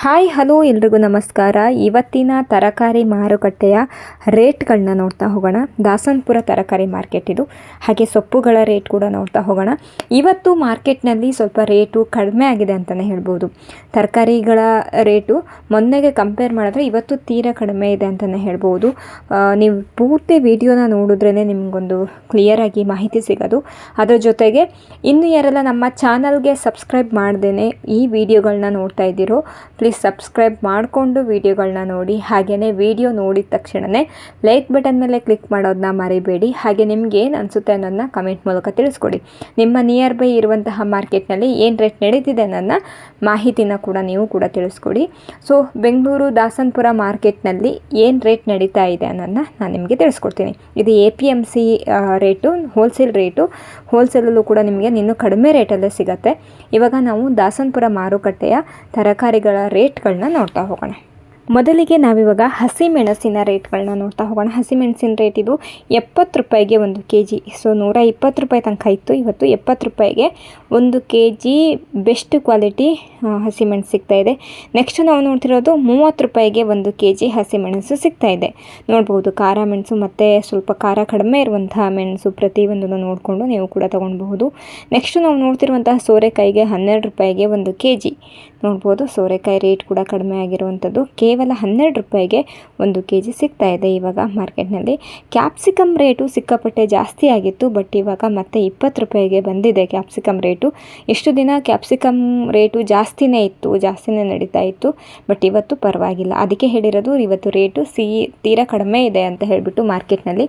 Hi hello ಎಲ್ರಿಗೂ ನಮಸ್ಕಾರ. ಇವತ್ತಿನ ತರಕಾರಿ ಮಾರುಕಟ್ಟೆಯ ರೇಟ್ಗಳನ್ನ ನೋಡ್ತಾ ಹೋಗೋಣ. ದಾಸನಪುರ ತರಕಾರಿ ಮಾರ್ಕೆಟ್ ಇದು. ಹಾಗೆ ಸೊಪ್ಪುಗಳ ರೇಟ್ ಕೂಡ ನೋಡ್ತಾ ಹೋಗೋಣ. ಇವತ್ತು ಮಾರ್ಕೆಟ್ನಲ್ಲಿ ಸ್ವಲ್ಪ ರೇಟು ಕಡಿಮೆ ಆಗಿದೆ ಅಂತಲೇ ಹೇಳ್ಬೋದು. ತರಕಾರಿಗಳ ರೇಟು ಮೊನ್ನೆಗೆ ಕಂಪೇರ್ ಮಾಡಿದ್ರೆ ಇವತ್ತು ತೀರಾ ಕಡಿಮೆ ಇದೆ ಅಂತಲೇ ಹೇಳ್ಬೋದು. ನೀವು ಪೂರ್ತಿ ವಿಡಿಯೋನ ನೋಡಿದ್ರೇ ನಿಮಗೊಂದು ಕ್ಲಿಯರಾಗಿ ಮಾಹಿತಿ ಸಿಗೋದು. ಅದರ ಜೊತೆಗೆ ಇನ್ನು ಯಾರೆಲ್ಲ ನಮ್ಮ ಚಾನಲ್ಗೆ ಸಬ್ಸ್ಕ್ರೈಬ್ ಮಾಡ್ದೇ ಈ ವಿಡಿಯೋಗಳನ್ನ ನೋಡ್ತಾ ಇದ್ದೀರೋ ಪ್ಲೀಸ್ ಸಬ್ಸ್ಕ್ರೈಬ್ ಮಾಡಿಕೊಂಡು ವಿಡಿಯೋಗಳನ್ನ ನೋಡಿ. ಹಾಗೆಯೇ ವಿಡಿಯೋ ನೋಡಿದ ತಕ್ಷಣವೇ ಲೈಕ್ ಬಟನ್ ಮೇಲೆ ಕ್ಲಿಕ್ ಮಾಡೋದನ್ನ ಮರಿಬೇಡಿ. ಹಾಗೆ ನಿಮ್ಗೆ ಏನು ಅನಿಸುತ್ತೆ ಅನ್ನೋದನ್ನ ಕಮೆಂಟ್ ಮೂಲಕ ತಿಳಿಸ್ಕೊಡಿ. ನಿಮ್ಮ ನಿಯರ್ ಬೈ ಇರುವಂತಹ ಮಾರ್ಕೆಟ್ನಲ್ಲಿ ಏನು ರೇಟ್ ನಡೀತಿದೆ ಅನ್ನೋದನ್ನ ಮಾಹಿತಿನ ಕೂಡ ನೀವು ಕೂಡ ತಿಳಿಸ್ಕೊಡಿ. ಸೊ ಬೆಂಗಳೂರು ದಾಸನಪುರ ಮಾರ್ಕೆಟ್ನಲ್ಲಿ ಏನು ರೇಟ್ ನಡೀತಾ ಇದೆ ಅನ್ನೋದನ್ನ ನಾನು ನಿಮಗೆ ತಿಳಿಸ್ಕೊಡ್ತೀನಿ. ಇದು APMC ರೇಟು, ಹೋಲ್ಸೇಲ್ ರೇಟು. ಹೋಲ್ಸೇಲಲ್ಲೂ ಕೂಡ ನಿಮಗೆ ಇನ್ನೂ ಕಡಿಮೆ ರೇಟಲ್ಲೇ ಸಿಗುತ್ತೆ. ಇವಾಗ ನಾವು ದಾಸನಪುರ ಮಾರುಕಟ್ಟೆಯ ತರಕಾರಿಗಳ ರೇಟ್ಗಳನ್ನ ನೋಡ್ತಾ ಹೋಗೋಣ. ಮೊದಲಿಗೆ ನಾವಿವಾಗ ಹಸಿಮೆಣಸಿನ ರೇಟ್ಗಳನ್ನ ನೋಡ್ತಾ ಹೋಗೋಣ. ಹಸಿಮೆಣಸಿನ ರೇಟ್ ಇದು 70 ರೂಪಾಯಿಗೆ 1 kg. ಸೊ 120 ರೂಪಾಯಿ ತನಕ ಇತ್ತು. ಇವತ್ತು 70 ರೂಪಾಯಿಗೆ 1 kg ಬೆಸ್ಟ್ ಕ್ವಾಲಿಟಿ ಹಸಿಮೆಣಸು ಸಿಗ್ತಾಯಿದೆ. ನೆಕ್ಸ್ಟ್ ನಾವು ನೋಡ್ತಿರೋದು 30 ರೂಪಾಯಿಗೆ 1 kg ಹಸಿಮೆಣಸು ಸಿಗ್ತಾಯಿದೆ. ನೋಡ್ಬೋದು ಖಾರ ಮೆಣಸು ಮತ್ತು ಸ್ವಲ್ಪ ಖಾರ ಕಡಿಮೆ ಇರುವಂತಹ ಮೆಣಸು ಪ್ರತಿಯೊಂದನ್ನು ನೋಡಿಕೊಂಡು ನೀವು ಕೂಡ ತೊಗೊಳ್ಬಹುದು. ನೆಕ್ಸ್ಟ್ ನಾವು ನೋಡ್ತಿರುವಂತಹ ಸೋರೆಕಾಯಿಗೆ 12 ರೂಪಾಯಿಗೆ 1 kg. ನೋಡ್ಬೋದು ಸೋರೆಕಾಯಿ ರೇಟ್ ಕೂಡ ಕಡಿಮೆ ಆಗಿರುವಂಥದ್ದು. ಕೇವಲ 12 ರೂಪಾಯಿಗೆ 1 kg ಸಿಗ್ತಾ ಇದೆ ಇವಾಗ ಮಾರ್ಕೆಟ್ನಲ್ಲಿ. ಕ್ಯಾಪ್ಸಿಕಮ್ ರೇಟು ಸಿಕ್ಕಾಪಟ್ಟೆ ಜಾಸ್ತಿ ಆಗಿತ್ತು, ಬಟ್ ಇವಾಗ ಮತ್ತೆ 20 ರೂಪಾಯಿಗೆ ಬಂದಿದೆ ಕ್ಯಾಪ್ಸಿಕಮ್ ರೇಟು. ಎಷ್ಟು ದಿನ ಕ್ಯಾಪ್ಸಿಕಮ್ ರೇಟು ಜಾಸ್ತಿನೇ ನಡೀತಾ ಇತ್ತು, ಬಟ್ ಇವತ್ತು ಪರವಾಗಿಲ್ಲ. ಅದಕ್ಕೆ ಹೇಳಿರೋದು ಇವತ್ತು ರೇಟು ತೀರಾ ಕಡಿಮೆ ಇದೆ ಅಂತ ಹೇಳಿಬಿಟ್ಟು ಮಾರ್ಕೆಟ್ನಲ್ಲಿ.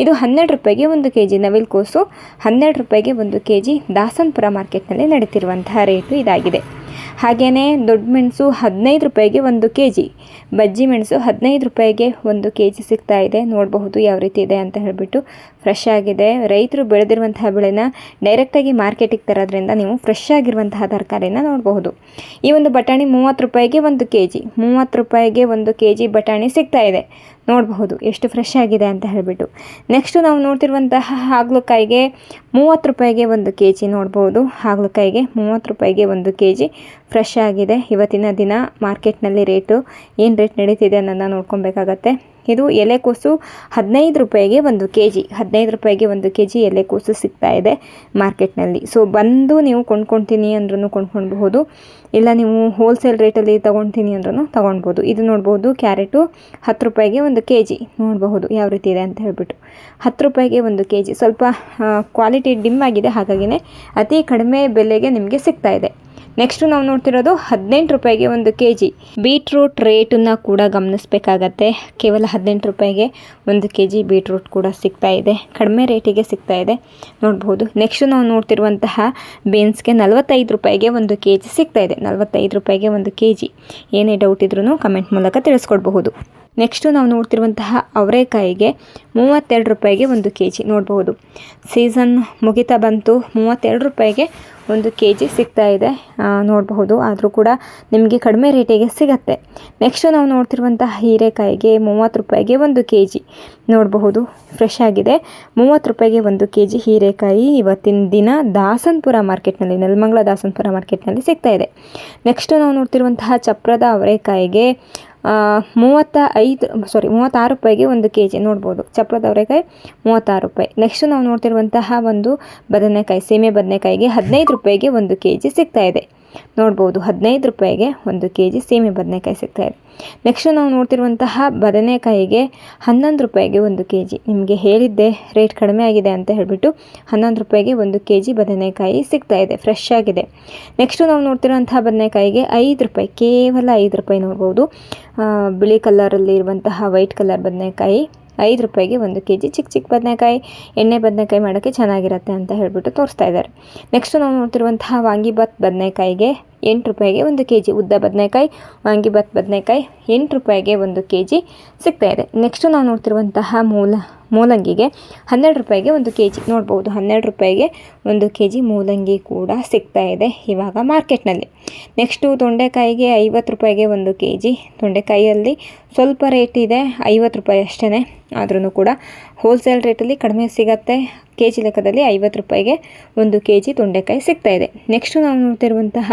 ಇದು 12 ರೂಪಾಯಿಗೆ 1 kg. ನವಿಲುಕೋಸು 12 ರೂಪಾಯಿಗೆ 1 kg ದಾಸನಪುರ ಮಾರ್ಕೆಟ್ನಲ್ಲಿ ನಡೀತಿರುವಂತಹ ರೇಟು ಇದಾಗಿದೆ. ಹಾಗೆಯೇ ದೊಡ್ಡ ಮೆಣಸು 15 ರೂಪಾಯಿಗೆ 1 kg. ಬಜ್ಜಿ ಮೆಣಸು 15 ರೂಪಾಯಿಗೆ 1 kg ಸಿಗ್ತಾ ಇದೆ. ನೋಡಬಹುದು ಯಾವ ರೀತಿ ಇದೆ ಅಂತ ಹೇಳಿಬಿಟ್ಟು. ಫ್ರೆಶ್ ಆಗಿದೆ. ರೈತರು ಬೆಳೆದಿರುವಂತಹ ಬೆಳೆನ ಡೈರೆಕ್ಟಾಗಿ ಮಾರ್ಕೆಟಿಗೆ ತರೋದ್ರಿಂದ ನೀವು ಫ್ರೆಶ್ ಆಗಿರುವಂತಹ ತರಕಾರಿನ ನೋಡಬಹುದು. ಈ ಒಂದು ಬಟಾಣಿ 30 ರೂಪಾಯಿಗೆ 1 kg. 30 ರೂಪಾಯಿಗೆ 1 kg ಬಟಾಣಿ ಸಿಗ್ತಾ ಇದೆ. ನೋಡಬಹುದು ಎಷ್ಟು ಫ್ರೆಶ್ ಆಗಿದೆ ಅಂತ ಹೇಳಿಬಿಟ್ಟು. ನೆಕ್ಸ್ಟು ನಾವು ನೋಡ್ತಿರುವಂತಹ ಹಾಗಲಕಾಯಿಗೆ 30 ರೂಪಾಯಿಗೆ 1 kg. ನೋಡ್ಬೋದು ಹಾಗಲಕಾಯಿಗೆ 30 ರೂಪಾಯಿಗೆ 1 kg ಫ್ರೆಶ್ ಆಗಿದೆ. ಇವತ್ತಿನ ದಿನ ಮಾರ್ಕೆಟ್ನಲ್ಲಿ ರೇಟು ಏನು ರೇಟ್ ನಡೀತಿದೆ ಅನ್ನೋದನ್ನ ನೋಡ್ಕೊಬೇಕಾಗತ್ತೆ. ಇದು ಎಲೆಕೋಸು 15 ರೂಪಾಯಿಗೆ 1 kg. 15 ರೂಪಾಯಿಗೆ 1 kg ಎಲೆಕೋಸು ಸಿಗ್ತಾ ಇದೆ ಮಾರ್ಕೆಟ್ನಲ್ಲಿ. ಸೊ ಬಂದು ನೀವು ಕೊಂಡ್ಕೊಳ್ತೀನಿ ಅಂದ್ರೂ ಕೊಂಡ್ಕೊಳ್ಬಹುದು, ಇಲ್ಲ ನೀವು ಹೋಲ್ಸೇಲ್ ರೇಟಲ್ಲಿ ತೊಗೊಳ್ತೀನಿ ಅಂದ್ರೂ ತೊಗೊಳ್ಬೋದು. ಇದು ನೋಡ್ಬೋದು ಕ್ಯಾರೆಟು 10 ರೂಪಾಯಿಗೆ 1 kg. ನೋಡಬಹುದು ಯಾವ ರೀತಿ ಇದೆ ಅಂತ ಹೇಳ್ಬಿಟ್ಟು. 10 ರೂಪಾಯಿಗೆ 1 kg. ಸ್ವಲ್ಪ ಕ್ವಾಲಿಟಿ ಡಿಮ್ ಆಗಿದೆ, ಹಾಗಾಗಿನೇ ಅತಿ ಕಡಿಮೆ ಬೆಲೆಗೆ ನಿಮಗೆ ಸಿಗ್ತಾ ಇದೆ. ನೆಕ್ಸ್ಟು ನಾವು ನೋಡ್ತಿರೋದು 18 ರೂಪಾಯಿಗೆ 1 kg. ಬೀಟ್ರೂಟ್ ರೇಟನ್ನು ಕೂಡ ಗಮನಿಸಬೇಕಾಗತ್ತೆ. ಕೇವಲ 18 ರೂಪಾಯಿಗೆ 1 kg ಬೀಟ್ರೂಟ್ ಕೂಡ ಸಿಗ್ತಾ ಇದೆ. ಕಡಿಮೆ ರೇಟಿಗೆ ಸಿಗ್ತಾ ಇದೆ ನೋಡ್ಬೋದು. ನೆಕ್ಸ್ಟು ನಾವು ನೋಡ್ತಿರುವಂತಹ ಬೀನ್ಸ್ಗೆ 45 ರೂಪಾಯಿಗೆ 1 kg ಸಿಗ್ತಾ ಇದೆ. 45 ರೂಪಾಯಿಗೆ 1 kg. ಏನೇ ಡೌಟ್ ಇದ್ರೂ ಕಮೆಂಟ್ ಮೂಲಕ ತಿಳಿಸ್ಕೊಡ್ಬಹುದು. ನೆಕ್ಸ್ಟು ನಾವು ನೋಡ್ತಿರುವಂತಹ ಅವರೆಕಾಯಿಗೆ 32 ರೂಪಾಯಿಗೆ 1 kg. ನೋಡಬಹುದು ಸೀಸನ್ ಮುಗಿತಾ ಬಂತು. 32 ರೂಪಾಯಿಗೆ 1 kg ಸಿಗ್ತಾ ಇದೆ ನೋಡಬಹುದು. ಆದರೂ ಕೂಡ ನಿಮಗೆ ಕಡಿಮೆ ರೇಟಿಗೆ ಸಿಗತ್ತೆ. ನೆಕ್ಸ್ಟು ನಾವು ನೋಡ್ತಿರುವಂತಹ ಹೀರೆಕಾಯಿಗೆ 30 ರೂಪಾಯಿಗೆ 1 kg. ನೋಡಬಹುದು ಫ್ರೆಶ್ ಆಗಿದೆ. 30 ರೂಪಾಯಿಗೆ 1 kg ಹೀರೆಕಾಯಿ ಇವತ್ತಿನ ದಿನ ದಾಸನಪುರ ಮಾರ್ಕೆಟ್ನಲ್ಲಿ, ನೆಲಮಂಗಲ ದಾಸನಪುರ ಮಾರ್ಕೆಟ್ನಲ್ಲಿ ಸಿಗ್ತಾ ಇದೆ. ನೆಕ್ಸ್ಟು ನಾವು ನೋಡ್ತಿರುವಂತಹ ಚಪ್ರದ ಅವರೆಕಾಯಿಗೆ 36 ರೂಪಾಯಿಗೆ 1 kg. ನೋಡ್ಬೋದು ಚಪ್ರದ ಅವರೆಕಾಯಿ 36 ರೂಪಾಯಿ. ನೆಕ್ಸ್ಟ್ ನಾವು ನೋಡ್ತಿರುವಂತಹ ಒಂದು ಬದನೆಕಾಯಿ, ಸೀಮೆ ಬದನೆಕಾಯಿಗೆ 15 ರೂಪಾಯಿಗೆ 1 kg ಸಿಗ್ತಾ ಇದೆ. ನೋಡ್ಬೋದು 15 ರೂಪಾಯಿಗೆ 1 kg ಸೀಮೆ ಬದನೆಕಾಯಿ ಸಿಗ್ತಾ ಇದೆ. ನೆಕ್ಸ್ಟ್ ನಾವು ನೋಡ್ತಿರುವಂತಹ ಬದನೆಕಾಯಿಗೆ 11 ರೂಪಾಯಿಗೆ 1 kg. ನಿಮಗೆ ಹೇಳಿದ್ದೆ ರೇಟ್ ಕಡಿಮೆ ಆಗಿದೆ ಅಂತ ಹೇಳಿಬಿಟ್ಟು 11 ರೂಪಾಯಿಗೆ 1 kg ಬದನೆಕಾಯಿ ಸಿಗ್ತಾ ಇದೆ, ಫ್ರೆಶ್ ಆಗಿದೆ. ನೆಕ್ಸ್ಟು ನಾವು ನೋಡ್ತಿರುವಂತಹ ಬದನೆಕಾಯಿಗೆ 5 ರೂಪಾಯಿ, ಕೇವಲ 5 ರೂಪಾಯಿ. ನೋಡ್ಬೋದು ಬಿಳಿ ಕಲರಲ್ಲಿ ಇರುವಂತಹ ವೈಟ್ ಕಲರ್ ಬದನೆಕಾಯಿ 5 ರೂಪಾಯಿಗೆ 1 kg. ಚಿಕ್ಕ ಬದನೆಕಾಯಿ, ಎಣ್ಣೆ ಬದನೆಕಾಯಿ ಮಾಡೋಕ್ಕೆ ಚೆನ್ನಾಗಿರುತ್ತೆ ಅಂತ ಹೇಳ್ಬಿಟ್ಟು ತೋರಿಸ್ತಾ ಇದ್ದಾರೆ. ನೆಕ್ಸ್ಟ್ ನಾವು ನೋಡ್ತಿರುವಂತಹ ವಾಂಗಿಬಾತ್ ಬದನೆಕಾಯಿಗೆ 8 ರೂಪಾಯಿಗೆ 1 kg. ಉದ್ದ ಬದನೆಕಾಯಿ, ವಾಂಗಿಬಾತ್ ಬದನೆಕಾಯಿ 8 ರೂಪಾಯಿಗೆ 1 kg ಸಿಗ್ತಾ ಇದೆ. ನೆಕ್ಸ್ಟು ನಾವು ನೋಡ್ತಿರುವಂತಹ ಮೂಲಂಗಿಗೆ 12 ರೂಪಾಯಿಗೆ 1 kg. ನೋಡ್ಬೋದು 12 ರೂಪಾಯಿಗೆ 1 kg ಮೂಲಂಗಿ ಕೂಡ ಸಿಗ್ತಾ ಇದೆ ಇವಾಗ ಮಾರ್ಕೆಟ್ನಲ್ಲಿ. ನೆಕ್ಸ್ಟು ತೊಂಡೆಕಾಯಿಗೆ 50 ರೂಪಾಯಿಗೆ 1 kg. ತೊಂಡೆಕಾಯಿಯಲ್ಲಿ ಸ್ವಲ್ಪ ರೇಟ್ ಇದೆ, 50 ರೂಪಾಯಿ ಅಷ್ಟೇ. ಆದ್ರೂ ಕೂಡ ಹೋಲ್ಸೇಲ್ ರೇಟಲ್ಲಿ ಕಡಿಮೆ ಸಿಗತ್ತೆ. ಕೆ ಜಿ ಲೆಕ್ಕದಲ್ಲಿ 50 ರೂಪಾಯಿಗೆ 1 kg ತೊಂಡೆಕಾಯಿ ಸಿಗ್ತಾ ಇದೆ. ನೆಕ್ಸ್ಟು ನಾವು ನೋಡ್ತಿರುವಂತಹ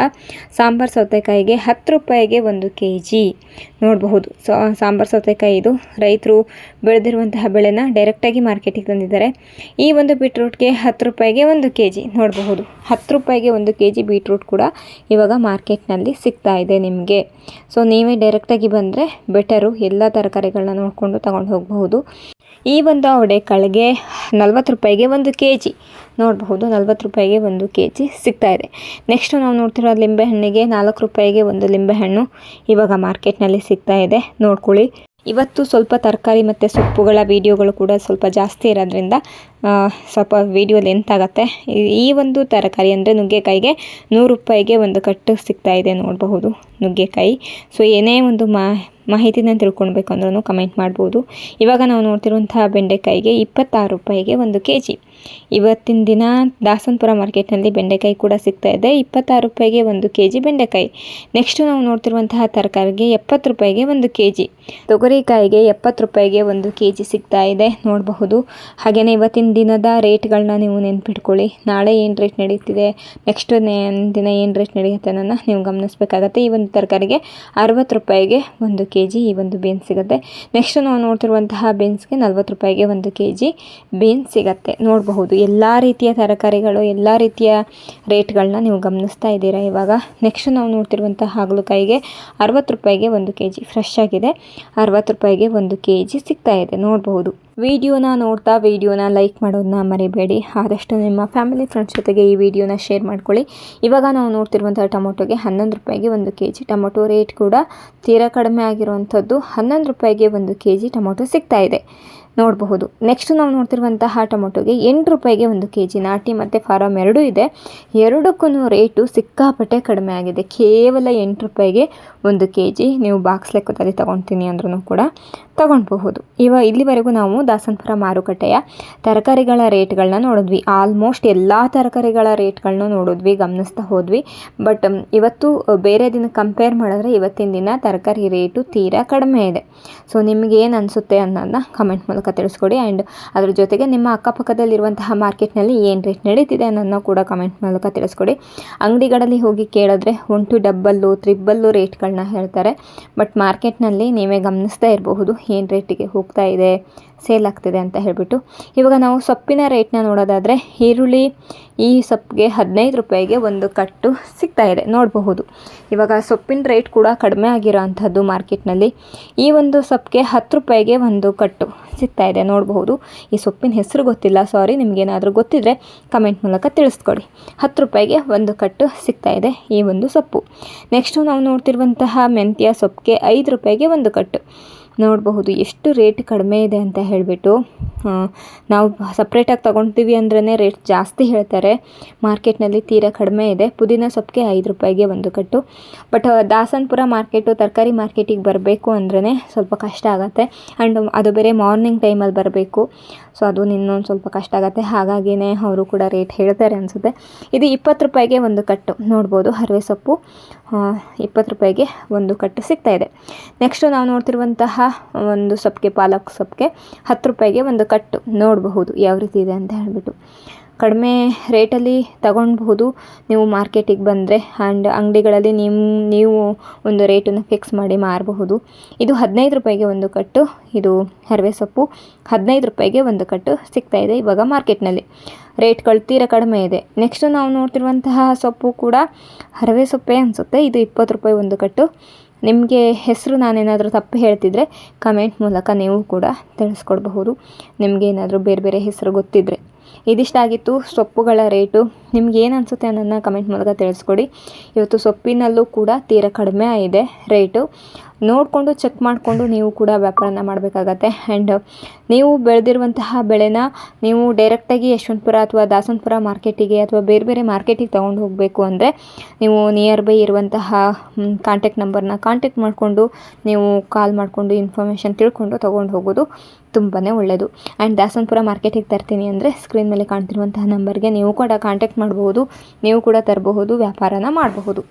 ಸಾಂಬಾರು ಸೌತೆಕಾಯಿಗೆ 10 ರೂಪಾಯಿಗೆ 1 kg ನೋಡಬಹುದು. ಸಾಂಬಾರು ಸೌತೆಕಾಯಿ ಇದು ರೈತರು ಬೆಳೆದಿರುವಂತಹ ಬೆಳೆನ ಡೈರೆಕ್ಟಾಗಿ ಮಾರ್ಕೆಟಿಗೆ ತಂದಿದ್ದಾರೆ. ಈ ಒಂದು ಬೀಟ್ರೂಟ್ಗೆ 10 ರೂಪಾಯಿಗೆ 1 kg ನೋಡಬಹುದು. 10 ರೂಪಾಯಿಗೆ 1 kg ಬೀಟ್ರೂಟ್ ಕೂಡ ಇವಾಗ ಮಾರ್ಕೆಟ್ನಲ್ಲಿ ಸಿಗ್ತಾ ಇದೆ ನಿಮಗೆ. ಸೊ ನೀವೇ ಡೈರೆಕ್ಟಾಗಿ ಬಂದರೆ ಬೆಟರು. ಎಲ್ಲ ತರಕಾರಿಗಳನ್ನ ನೋಡಿಕೊಂಡು ತಗೊಂಡು ಹೋಗಬಹುದು. ಈ ಒಂದು ಅವರೆಕಾಳಿಗೆ 40 ರೂಪಾಯಿಗೆ 1 kg ನೋಡಬಹುದು. 40 ರೂಪಾಯಿಗೆ 1 kg ಸಿಗ್ತಾ ಇದೆ. ನೆಕ್ಸ್ಟು ನಾವು ನೋಡ್ತಿರೋ ಲಿಂಬೆಹಣ್ಣಿಗೆ 4 ರೂಪಾಯಿಗೆ 1 ಲಿಂಬೆಹಣ್ಣು ಇವಾಗ ಮಾರ್ಕೆಟ್ನಲ್ಲಿ ಸಿಗ್ತಾ ಇದೆ, ನೋಡ್ಕೊಳ್ಳಿ. ಇವತ್ತು ಸ್ವಲ್ಪ ತರಕಾರಿ ಮತ್ತು ಸೊಪ್ಪುಗಳ ವೀಡಿಯೋಗಳು ಕೂಡ ಸ್ವಲ್ಪ ಜಾಸ್ತಿ ಇರೋದ್ರಿಂದ ಸ್ವಲ್ಪ ವೀಡಿಯೋ ಲೆಂತ್ ಆಗುತ್ತೆ. ಈ ಒಂದು ತರಕಾರಿ ಅಂದರೆ ನುಗ್ಗೆಕಾಯಿಗೆ 100 ರೂಪಾಯಿಗೆ 1 ಕಟ್ಟು ಸಿಗ್ತಾ ಇದೆ ನೋಡಬಹುದು ನುಗ್ಗೆಕಾಯಿ. ಸೊ ಏನೇ ಒಂದು ಮಾಹಿತಿನ ತಿಳ್ಕೊಳ್ಬೇಕು ಅಂದ್ರೂ ಕಮೆಂಟ್ ಮಾಡ್ಬೋದು. ಇವಾಗ ನಾವು ನೋಡ್ತಿರುವಂತಹ ಬೆಂಡೆಕಾಯಿಗೆ 26 ರೂಪಾಯಿಗೆ 1 kg. ಇವತ್ತಿನ ದಿನ ದಾಸನಪುರ ಮಾರ್ಕೆಟ್ನಲ್ಲಿ ಬೆಂಡೆಕಾಯಿ ಕೂಡ ಸಿಗ್ತಾ ಇದೆ, 26 ರೂಪಾಯಿಗೆ 1 kg ಬೆಂಡೆಕಾಯಿ. ನೆಕ್ಸ್ಟು ನಾವು ನೋಡ್ತಿರುವಂತಹ ತರಕಾರಿಗೆ 70 ರೂಪಾಯಿಗೆ 1 kg. ತೊಗರಿಕಾಯಿಗೆ 70 ರೂಪಾಯಿಗೆ 1 kg ಸಿಗ್ತಾ ಇದೆ ನೋಡಬಹುದು. ಹಾಗೆಯೇ ಇವತ್ತಿನ ದಿನದ ರೇಟ್ಗಳನ್ನ ನೀವು ನೆನ್ಪಿಟ್ಕೊಳ್ಳಿ. ನಾಳೆ ಏನು ರೇಟ್ ನಡೀತಿದೆ, ನೆಕ್ಸ್ಟ್ ದಿನ ಏನು ರೇಟ್ ನಡೆಯುತ್ತೆ ಅನ್ನೋದನ್ನ ನೀವು ಗಮನಿಸಬೇಕಾಗತ್ತೆ. ಈ ಒಂದು ತರಕಾರಿಗೆ 60 ರೂಪಾಯಿಗೆ 1 kg ಈ ಒಂದು ಬೀನ್ಸ್ ಸಿಗುತ್ತೆ. ನೆಕ್ಸ್ಟ್ ನಾವು ನೋಡ್ತಿರುವಂತಹ ಬೀನ್ಸ್ಗೆ 40 ರೂಪಾಯಿಗೆ 1 kg ಬೀನ್ಸ್ ಸಿಗುತ್ತೆ ನೋಡಬಹುದು. ಎಲ್ಲ ರೀತಿಯ ತರಕಾರಿಗಳು, ಎಲ್ಲ ರೀತಿಯ ರೇಟ್ಗಳನ್ನ ನೀವು ಗಮನಿಸ್ತಾ ಇದ್ದೀರಾ ಇವಾಗ. ನೆಕ್ಸ್ಟ್ ನಾವು ನೋಡ್ತಿರುವಂತಹ ಹಾಗಲಕಾಯಿಗೆ 60 ರೂಪಾಯಿಗೆ 1 kg ಫ್ರೆಶ್ ಆಗಿದೆ, 60 ರೂಪಾಯಿಗೆ 1 kg ಸಿಗ್ತಾ ಇದೆ ನೋಡಬಹುದು. ವಿಡಿಯೋನ ನೋಡ್ತಾ ವಿಡಿಯೋನ ಲೈಕ್ ಮಾಡೋದನ್ನ ಮರಿಬೇಡಿ. ಆದಷ್ಟು ನಿಮ್ಮ ಫ್ಯಾಮಿಲಿ ಫ್ರೆಂಡ್ಸ್ ಜೊತೆಗೆ ಈ ವಿಡಿಯೋನ ಶೇರ್ ಮಾಡ್ಕೊಳ್ಳಿ. ಇವಾಗ ನಾವು ನೋಡ್ತಿರುವಂಥ ಟೊಮೊಟೊಗೆ 11 ರೂಪಾಯಿಗೆ 1 kg. ಟೊಮೊಟೊ ರೇಟ್ ಕೂಡ ತೀರಾ ಕಡಿಮೆ ಆಗಿರುವಂಥದ್ದು. 11 ರೂಪಾಯಿಗೆ 1 kg ಟೊಮೊಟೊ ಸಿಗ್ತಾ ಇದೆ ನೋಡಬಹುದು. ನೆಕ್ಸ್ಟ್ ನಾವು ನೋಡ್ತಿರುವಂತಹ ಟೊಮೊಟೊಗೆ 8 ರೂಪಾಯಿಗೆ 1 kg. ನಾಟಿ ಮತ್ತು ಫಾರಮ್ ಎರಡೂ ಇದೆ. ಎರಡಕ್ಕೂ ರೇಟು ಸಿಕ್ಕಾಪಟ್ಟೆ ಕಡಿಮೆ ಆಗಿದೆ. ಕೇವಲ 8 ರೂಪಾಯಿಗೆ 1 kg. ನೀವು ಬಾಕ್ಸ್ ಲೆಕ್ಕದಲ್ಲಿ ತೊಗೊಳ್ತೀನಿ ಅಂದ್ರೂ ಕೂಡ ತೊಗೊಳ್ಬಹುದು. ಇಲ್ಲಿವರೆಗೂ ನಾವು ದಾಸನಪುರ ಮಾರುಕಟ್ಟೆಯ ತರಕಾರಿಗಳ ರೇಟ್ಗಳನ್ನ ನೋಡಿದ್ವಿ. ಆಲ್ಮೋಸ್ಟ್ ಎಲ್ಲ ತರಕಾರಿಗಳ ರೇಟ್ಗಳನ್ನ ನೋಡಿದ್ವಿ, ಗಮನಿಸ್ತಾ ಹೋದ್ವಿ. ಬಟ್ ಇವತ್ತು ಬೇರೆ ದಿನ ಕಂಪೇರ್ ಮಾಡಿದ್ರೆ ಇವತ್ತಿನ ದಿನ ತರಕಾರಿ ರೇಟು ತೀರಾ ಕಡಿಮೆ ಇದೆ. ಸೊ ನಿಮಗೆ ಏನು ಅನಿಸುತ್ತೆ ಅನ್ನೋದನ್ನ ಕಮೆಂಟ್ ಮೂಲಕ ತಿಳಿಸ್ಕೊಡಿ. ಆ್ಯಂಡ್ ಅದ್ರ ಜೊತೆಗೆ ನಿಮ್ಮ ಅಕ್ಕಪಕ್ಕದಲ್ಲಿರುವಂತಹ ಮಾರ್ಕೆಟ್ನಲ್ಲಿ ಏನು ರೇಟ್ ನಡೀತಿದೆ ಅನ್ನೋದನ್ನ ಕೂಡ ಕಮೆಂಟ್ ಮೂಲಕ ತಿಳಿಸ್ಕೊಡಿ. ಅಂಗಡಿಗಳಲ್ಲಿ ಹೋಗಿ ಕೇಳಿದ್ರೆ 1 ಡಬ್ಬಲ್ಲು 3 ರೇಟ್ಗಳನ್ನ ಹೇಳ್ತಾರೆ. ಬಟ್ ಮಾರ್ಕೆಟ್ನಲ್ಲಿ ನೀವೇ ಗಮನಿಸ್ತಾ ಇರಬಹುದು ಏನು ರೇಟಿಗೆ ಹೋಗ್ತಾ ಇದೆ, ಸೇಲ್ ಆಗ್ತಿದೆ ಅಂತ ಹೇಳಿಬಿಟ್ಟು. ಇವಾಗ ನಾವು ಸೊಪ್ಪಿನ ರೇಟ್ನ ನೋಡೋದಾದರೆ ಈರುಳ್ಳಿ ಈ ಸೊಪ್ಪಿಗೆ 15 ರೂಪಾಯಿಗೆ 1 ಕಟ್ಟು ಸಿಗ್ತಾ ಇದೆ ನೋಡಬಹುದು. ಇವಾಗ ಸೊಪ್ಪಿನ ರೇಟ್ ಕೂಡ ಕಡಿಮೆ ಆಗಿರೋ ಅಂಥದ್ದು ಮಾರ್ಕೆಟ್ನಲ್ಲಿ. ಈ ಒಂದು ಸೊಪ್ಪಿಗೆ 10 ರೂಪಾಯಿಗೆ 1 ಕಟ್ಟು ಸಿಗ್ತಾ ಇದೆ ನೋಡಬಹುದು. ಈ ಸೊಪ್ಪಿನ ಹೆಸರು ಗೊತ್ತಿಲ್ಲ, ಸಾರಿ. ನಿಮಗೇನಾದರೂ ಗೊತ್ತಿದ್ದರೆ ಕಮೆಂಟ್ ಮೂಲಕ ತಿಳಿಸ್ಕೊಡಿ. 10 ರೂಪಾಯಿಗೆ 1 ಕಟ್ಟು ಸಿಗ್ತಾ ಇದೆ ಈ ಒಂದು ಸೊಪ್ಪು. ನೆಕ್ಸ್ಟು ನಾವು ನೋಡ್ತಿರುವಂತಹ ಮೆಂತ್ಯ ಸೊಪ್ಪಿಗೆ 5 ರೂಪಾಯಿಗೆ 1 ಕಟ್ಟು ನೋಡಬಹುದು. ಎಷ್ಟು ರೇಟ್ ಕಡಿಮೆ ಇದೆ ಅಂತ ಹೇಳಿಬಿಟ್ಟು. ನಾವು ಸಪ್ರೇಟಾಗಿ ತೊಗೊಳ್ತೀವಿ ಅಂದ್ರೇ ರೇಟ್ ಜಾಸ್ತಿ ಹೇಳ್ತಾರೆ. ಮಾರ್ಕೆಟ್ನಲ್ಲಿ ತೀರಾ ಕಡಿಮೆ ಇದೆ. ಪುದೀನ ಸೊಪ್ಪಿಗೆ 5 ರೂಪಾಯಿಗೆ 1 ಕಟ್ಟು. ಬಟ್ ದಾಸನಪುರ ಮಾರ್ಕೆಟು ತರಕಾರಿ ಮಾರ್ಕೆಟಿಗೆ ಬರಬೇಕು ಅಂದ್ರೇ ಸ್ವಲ್ಪ ಕಷ್ಟ ಆಗುತ್ತೆ. ಆ್ಯಂಡ್ ಅದು ಬೇರೆ ಮಾರ್ನಿಂಗ್ ಟೈಮಲ್ಲಿ ಬರಬೇಕು. ಸೊ ಅದು ಇನ್ನೊಂದು ಸ್ವಲ್ಪ ಕಷ್ಟ ಆಗುತ್ತೆ. ಹಾಗಾಗಿಯೇ ಅವರು ಕೂಡ ರೇಟ್ ಹೇಳ್ತಾರೆ ಅನಿಸುತ್ತೆ. ಇದು 20 ರೂಪಾಯಿಗೆ 1 ಕಟ್ಟು ನೋಡ್ಬೋದು. ಹರವೆ ಸೊಪ್ಪು 20 ರೂಪಾಯಿಗೆ 1 ಕಟ್ಟು ಸಿಗ್ತಾ ಇದೆ. ನೆಕ್ಸ್ಟು ನಾವು ನೋಡ್ತಿರುವಂತಹ ಒಂದು ಸೊಪ್ಪಿಗೆ, ಪಾಲಕ್ ಸೊಪ್ಪಿಗೆ 10 ರೂಪಾಯಿಗೆ 1 ಕಟ್ಟು ನೋಡಬಹುದು ಯಾವ ರೀತಿ ಇದೆ ಅಂತ ಹೇಳಿಬಿಟ್ಟು. ಕಡಿಮೆ ರೇಟಲ್ಲಿ ತಗೊಳ್ಬಹುದು ನೀವು ಮಾರ್ಕೆಟಿಗೆ ಬಂದರೆ. ಆ್ಯಂಡ್ ಅಂಗಡಿಗಳಲ್ಲಿ ನೀವು ಒಂದು ರೇಟನ್ನು ಫಿಕ್ಸ್ ಮಾಡಿ ಮಾರಬಹುದು. ಇದು 15 ರೂಪಾಯಿಗೆ 1 ಕಟ್ಟು. ಇದು ಹರವೆ ಸೊಪ್ಪು 15 ರೂಪಾಯಿಗೆ 1 ಕಟ್ಟು ಸಿಗ್ತಾ ಇದೆ ಇವಾಗ ಮಾರ್ಕೆಟ್ನಲ್ಲಿ. ರೇಟ್ಗಳು ತೀರಾ ಕಡಿಮೆ ಇದೆ. ನೆಕ್ಸ್ಟು ನಾವು ನೋಡ್ತಿರುವಂತಹ ಸೊಪ್ಪು ಕೂಡ ಹರವೆ ಸೊಪ್ಪೇ ಅನಿಸುತ್ತೆ. ಇದು 20 ರೂಪಾಯಿ 1 ಕಟ್ಟು. ನಿಮಗೆ ಹೆಸರು ನಾನೇನಾದರೂ ತಪ್ಪು ಹೇಳ್ತಿದ್ರೆ ಕಮೆಂಟ್ ಮೂಲಕ ನೀವು ಕೂಡ ತಿಳಿಸ್ಕೊಡ್ಬಹುದು, ನಿಮಗೇನಾದರೂ ಬೇರೆ ಬೇರೆ ಹೆಸರು ಗೊತ್ತಿದ್ದರೆ. ಇದಿಷ್ಟಾಗಿತ್ತು ಸೊಪ್ಪುಗಳ ರೇಟು. ನಿಮ್ಗೆ ಏನು ಅನಿಸುತ್ತೆ ಅನ್ನೋದನ್ನ ಕಮೆಂಟ್ ಮೂಲಕ ತಿಳಿಸ್ಕೊಡಿ. ಇವತ್ತು ಸೊಪ್ಪಿನಲ್ಲೂ ಕೂಡ ತೀರಾ ಕಡಿಮೆ ಇದೆ ರೇಟು. ನೋಡಿಕೊಂಡು ಚೆಕ್ ಮಾಡಿಕೊಂಡು ನೀವು ಕೂಡ ವ್ಯಾಪಾರನ ಮಾಡಬೇಕಾಗತ್ತೆ. ಆ್ಯಂಡ್ ನೀವು ಬೆಳೆದಿರುವಂತಹ ಬೆಳೆನ ನೀವು ಡೈರೆಕ್ಟಾಗಿ ಯಶವಂತಪುರ ಅಥವಾ ದಾಸನಪುರ ಮಾರ್ಕೆಟಿಗೆ ಅಥವಾ ಬೇರೆ ಬೇರೆ ಮಾರ್ಕೆಟಿಗೆ ತೊಗೊಂಡು ಹೋಗಬೇಕು ಅಂದರೆ ನೀವು ನಿಯರ್ ಬೈ ಇರುವಂತಹ ಕಾಂಟ್ಯಾಕ್ಟ್ ನಂಬರ್ನ ಕಾಂಟ್ಯಾಕ್ಟ್ ಮಾಡಿಕೊಂಡು ನೀವು ಕಾಲ್ ಮಾಡಿಕೊಂಡು ಇನ್ಫಾರ್ಮೇಷನ್ ತಿಳ್ಕೊಂಡು ತೊಗೊಂಡು ಹೋಗೋದು ತುಂಬಾ ಒಳ್ಳೆಯದು. ಆ್ಯಂಡ್ ದಾಸನಪುರ ಮಾರ್ಕೆಟಿಗೆ ತರ್ತೀನಿ ಅಂದರೆ ಸ್ಕ್ರೀನ್ ಮೇಲೆ ಕಾಣ್ತಿರುವಂತಹ ನಂಬರ್ಗೆ ನೀವು ಕೂಡ ಕಾಂಟ್ಯಾಕ್ಟ್ ಮಾಡಬಹುದು, ನೀವು ಕೂಡ ತರಬಹುದು, ವ್ಯಾಪಾರನ ಮಾಡಬಹುದು.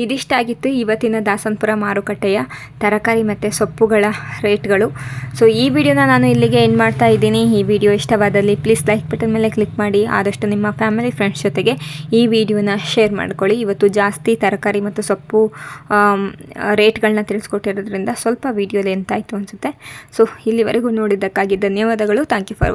ಇದಿಷ್ಟಾಗಿತ್ತು ಇವತ್ತಿನ ದಾಸನಪುರ ಮಾರುಕಟ್ಟೆಯ ತರಕಾರಿ ಮತ್ತು ಸೊಪ್ಪುಗಳ ರೇಟ್ಗಳು. ಸೊ ಈ ವಿಡಿಯೋನ ನಾನು ಇಲ್ಲಿಗೆ ಎಂಡ್ ಮಾಡ್ತಾ ಇದ್ದೀನಿ. ಈ ವಿಡಿಯೋ ಇಷ್ಟವಾದಲ್ಲಿ ಪ್ಲೀಸ್ ಲೈಕ್ ಬಟನ್ ಮೇಲೆ ಕ್ಲಿಕ್ ಮಾಡಿ, ಆದಷ್ಟು ನಿಮ್ಮ ಫ್ಯಾಮಿಲಿ ಫ್ರೆಂಡ್ಸ್ ಜೊತೆಗೆ ಈ ವಿಡಿಯೋನ ಶೇರ್ ಮಾಡ್ಕೊಳ್ಳಿ. ಇವತ್ತು ಜಾಸ್ತಿ ತರಕಾರಿ ಮತ್ತು ಸೊಪ್ಪು ರೇಟ್ಗಳನ್ನ ತಿಳಿಸ್ಕೊಟ್ಟಿರೋದ್ರಿಂದ ಸ್ವಲ್ಪ ವಿಡಿಯೋ ಲೆಂತ್ ಆಯಿತು ಅನಿಸುತ್ತೆ. ಸೊ ಇಲ್ಲಿವರೆಗೂ ನೋಡಿದ್ದಕ್ಕಾಗಿ ಧನ್ಯವಾದಗಳು. Thank you for